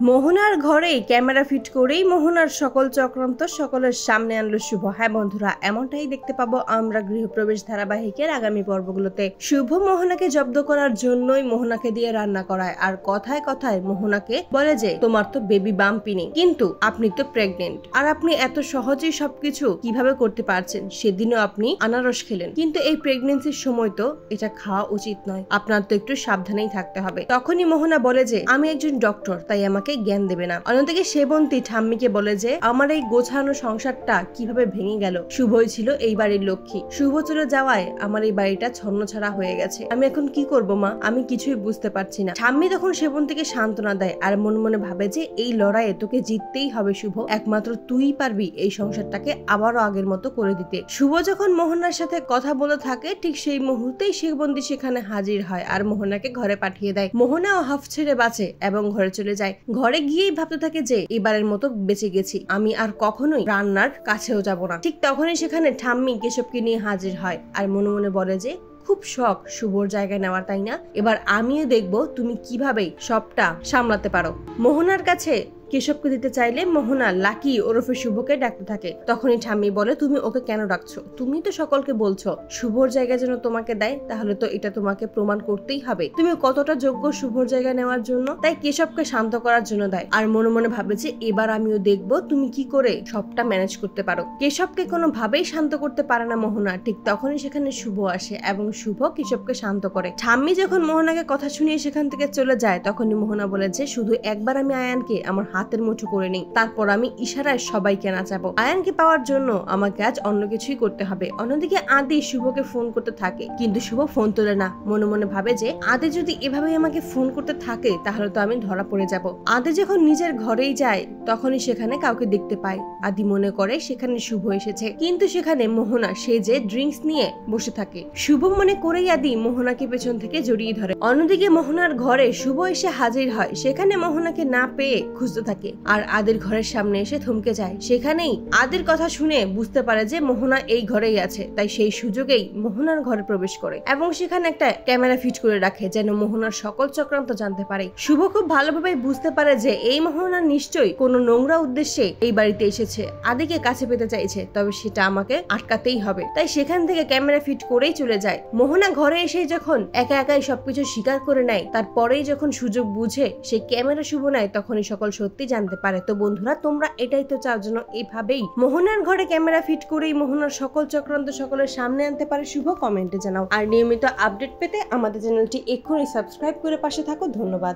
মোহনার ঘরেই camera fit করেই মোহনার সকল চক্রান্ত সকলের সামনে আনলো শুভ। হ্যাঁ বন্ধুরা, এমনটাই দেখতে পাবো আমরা গৃহপ্রবেশ ধারাবাহিকের আগামী পর্বগুলোতে। শুভ মোহনাকে জব্দ করার জন্যই মোহনাকে দিয়ে রান্না করায়, আর কথায় কথায় মোহনাকে বলে যে তোমার তো বেবি বাম্পি নেই, কিন্তু আপনি তো প্রেগনেন্ট, আর আপনি এত সহজেই সবকিছু কিভাবে করতে পারছেন? সেদিনও আপনি আনারস খেলেন, কিন্তু এই প্রেগনেন্সির সময় তো এটা খাওয়া উচিত নয়, আপনার তো একটু সাবধানেই থাকতে হবে। তখনই মোহনা বলে যে আমি একজন ডক্টর, তাই আমাকে জ্ঞান দেবে না। অন্যদিকে সেবন্তী ঠাম্মিকে বলে যে আমার এই গোছানো সংসারটা কিভাবে ভেঙে গেল। শুভই ছিল এই বাড়ির লক্ষ্মী, শুভ চলে যাওয়ায় আমার এই বাড়িটা ছন্নছাড়া হয়ে গেছে, আমি এখন কি করব মা, আমি কিছুই বুঝতে পারছি না। ঠাম্মি তখন সেবন্তীকে সান্ত্বনা দেয় আর মনে মনে ভাবে যে এই লড়াইয়ে তোকে জিততেই হবে শুভ, একমাত্র তুই পারবি এই সংসারটাকে আবারও আগের মতো করে দিতে। শুভ যখন মোহনার সাথে কথা বলে থাকে, ঠিক সেই মুহূর্তেই সেবন্তী সেখানে হাজির হয় আর মোহনাকে ঘরে পাঠিয়ে দেয়। মোহনাও হাফ ছেড়ে বাঁচে এবং ঘরে চলে যায়। ঘরে গিয়েই ভাবতে থাকে যে এবারের মতো বেঁচে গেছি, আমি আর কখনোই রান্নার কাছেও যাব না। ঠিক তখনই সেখানে ঠাম্মি কেশবকে নিয়ে হাজির হয় আর মনে মনে বলে যে খুব শখ শুভর জায়গায় নেওয়ার, তাই না? এবার আমিও দেখবো তুমি কিভাবে সবটা সামলাতে পারো। মোহনার কাছে কেশবকে দিতে চাইলে মোহনা লাকি ওরফে শুভকে ডাকতে থাকে। তখনই ঠাম্মি বলে তুমি ওকে কেন ডাকছো? তুমি তো সকলকে বলছো শুভর জায়গা যেন তোমাকে দেয়, তাহলে তো এটা তোমাকে প্রমাণ করতেই হবে তুমি কতটা যোগ্য শুভর জায়গা নেওয়ার জন্য। তাই কেশবকে শান্ত করার জন্য দেয় আর মনে মনে ভাবে যে এবার আমিও দেখবো তুমি কি করে সবটা ম্যানেজ করতে পারো। কেশবকে কোনোভাবেই শান্ত করতে পারে না মোহনা। ঠিক তখনই সেখানে শুভ আসে এবং শুভ কেশবকে শান্ত করে। ঠাম্মি যখন মোহনাকে কথা শুনিয়ে সেখান থেকে চলে যায়, তখনই মোহনা বলে যে শুধু একবার আমি আয়ানকে আমার হাতের মুঠো করে নেই, তারপর আমি ইশারায় সবাইকে নাচাবো। আয়ানকে পাওয়ার জন্য আমাকে আজ অন্য কিছুই করতে হবে। অন্যদিকে আদি শুভকে ফোন করতে থাকে, কিন্তু শুভ ফোন তোলে না। মনে মনে ভাবে যে আদি যদি এভাবেই আমাকে ফোন করতে থাকে তাহলে তো আমি ধরা পড়ে যাব। আদি যখন নিজের ঘরেই যায় তখনই সেখানে কাউকে দেখতে পায়। আদি মনে করে সেখানে শুভ এসেছে, কিন্তু সেখানে মোহনা সে যে ড্রিঙ্কস নিয়ে বসে থাকে। শুভ মনে করেই আদি মোহনাকে পেছন থেকে জড়িয়ে ধরে। অন্যদিকে মোহনার ঘরে শুভ এসে হাজির হয়, সেখানে মোহনাকে না পেয়ে খুঁজতে থাকে আর আদির ঘরের সামনে এসে থমকে যায়। সেখানেই আদির কথা শুনে বুঝতে পারে যে মোহনা এই ঘরেই আছে, তাই সেই সুযোগেই মোহনার ঘরে প্রবেশ করে এবং সেখানে একটা ক্যামেরা ফিট করে রাখে যেন মোহনার সকল চক্রান্ত জানতে পারে। শুভ খুব ভালোভাবে বুঝতে পারে যে এই মোহনা নিশ্চয়ই কোনো নোংরা উদ্দেশ্যে এই বাড়িতে এসেছে, আদিকে কাছে পেতে চাইছে, তবে সেটা আমাকে আটকাতেই হবে। তাই সেখান থেকে ক্যামেরা ফিট করেই চলে যায়। মোহনা ঘরে এসে যখন একা একাই সবকিছু স্বীকার করে নেয়, তারপরেই যখন সুযোগ বুঝে সেই ক্যামেরা শুভ নেয়, তখনই সকল সত্যি জানতে পারে। তো বন্ধুরা, তোমরা এটাই তো চাও যেন এভাবেই মোহনার ঘরে ক্যামেরা ফিট করেই মোহনার সকল চক্রান্ত সকলের সামনে আনতে পারে শুভ? কমেন্টে জানাও। আর নিয়মিত আপডেট পেতে আমাদের চ্যানেলটি এক্ষুনি সাবস্ক্রাইব করে পাশে থাকো। ধন্যবাদ।